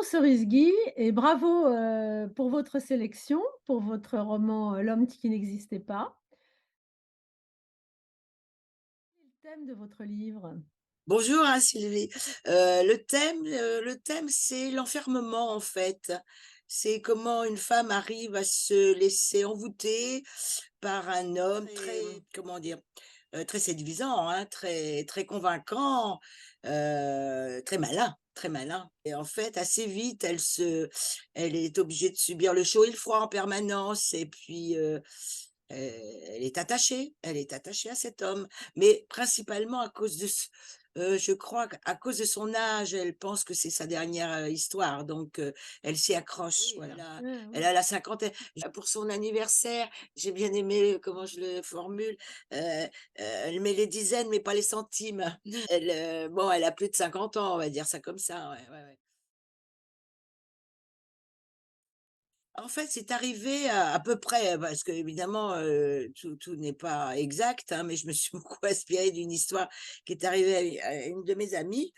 Cerisguy et bravo, pour votre sélection, pour votre roman, L'homme qui n'existait pas. Quel est le thème de votre livre? Bonjour, hein, Sylvie. Le thème, c'est l'enfermement, en fait. C'est comment une femme arrive à se laisser envoûter par un homme très, comment dire? Très séduisant, hein, très convaincant, très malin, très malin et en fait, assez vite, elle est obligée de subir le chaud et le froid en permanence et puis, elle est attachée à cet homme, mais principalement à cause de je crois qu'à cause de son âge, elle pense que c'est sa dernière, histoire, donc elle s'y accroche, voilà. Ah Elle oui. a la cinquantaine. Pour son anniversaire, j'ai bien aimé comment je le formule, elle met les dizaines, mais pas les centimes. Elle, bon, elle a plus de 50 ans, on va dire ça comme ça, ouais, ouais, ouais. En fait, c'est arrivé à peu près, parce qu'évidemment, tout n'est pas exact, hein, mais je me suis beaucoup inspirée d'une histoire qui est arrivée à une de mes amies,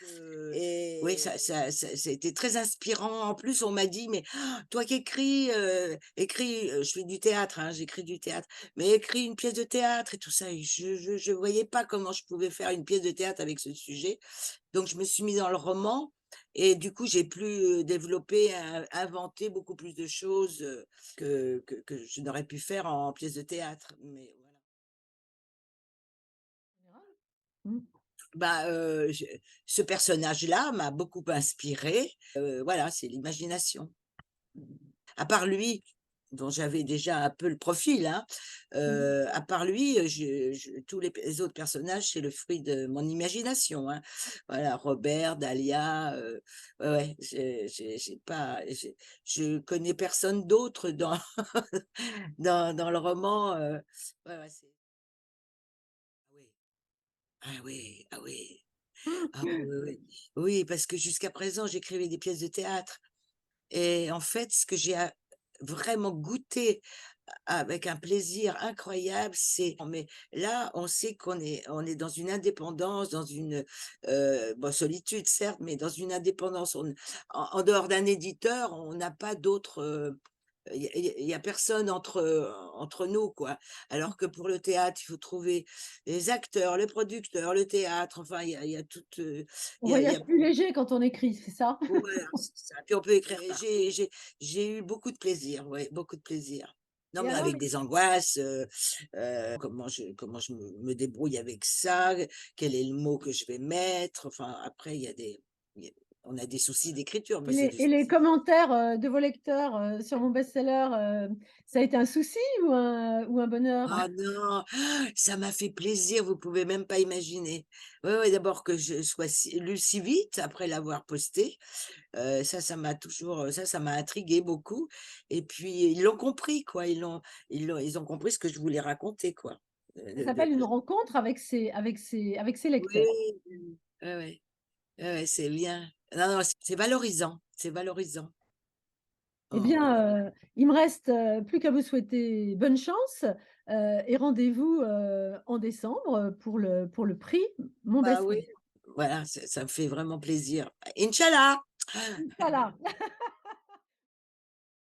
et oui, ça a été très inspirant. En plus, on m'a dit: «Mais toi qui écris, écris», je fais du théâtre, hein, j'écris du théâtre, «mais écris une pièce de théâtre» et tout ça et je voyais pas comment je pouvais faire une pièce de théâtre avec ce sujet. Donc je me suis mise dans le roman et du coup, j'ai pu, développer, inventer beaucoup plus de choses, que je n'aurais pu faire en pièce de théâtre, mais voilà. Mmh. Bah, je ce personnage-là m'a beaucoup inspirée, voilà, c'est l'imagination. À part lui, dont j'avais déjà un peu le profil, hein, Mmh. à part lui, je tous les autres personnages, c'est le fruit de mon imagination, hein. Voilà, Robert, Dahlia, ouais, ouais, j'ai pas je connais personne d'autre dans dans le roman, ouais, ouais, c'est ah oui, ah oui, ah oui, ah oui, oui, oui. Oui, parce que jusqu'à présent, j'écrivais des pièces de théâtre et en fait, ce que j'ai vraiment goûté avec un plaisir incroyable, mais là, on sait on est dans une indépendance, dans une, bon, solitude certes, mais dans une indépendance. En dehors d'un éditeur, on n'a pas d'autre, il y a personne entre nous, quoi. Alors que pour le théâtre, il faut trouver les acteurs, les producteurs, le théâtre, enfin, il y a toute, On il y voyage a plus léger quand on écrit, c'est ça? voilà, c'est ça. Puis on peut écrire et j'ai eu beaucoup de plaisir, ouais, beaucoup de plaisir. Non, Et mais alors avec des angoisses, comment je me débrouille avec ça, quel est le mot que je vais mettre, enfin après il y a on a des soucis d'écriture, mais c'est des et les soucis. commentaires, de vos lecteurs, sur mon best-seller, ça a été un souci ou un bonheur? Ah non, ça m'a fait plaisir, vous pouvez même pas imaginer. Ouais, ouais, d'abord que je sois lu si vite après l'avoir posté, ça m'a toujours, ça m'a intrigué beaucoup et puis ils l'ont compris quoi, ils ont compris ce que je voulais raconter quoi. Ça De s'appelle une rencontre avec ses oui, lecteurs. ouais, ouais, ouais, ouais, c'est bien. Non, non, c'est valorisant, c'est valorisant. Eh Oh là là. bien, il me reste, plus qu'à vous souhaiter bonne chance, et rendez-vous, en décembre, pour le prix Mon Bah oui, best-seller. voilà, ça me fait vraiment plaisir. Inch'Allah! Inch'Allah.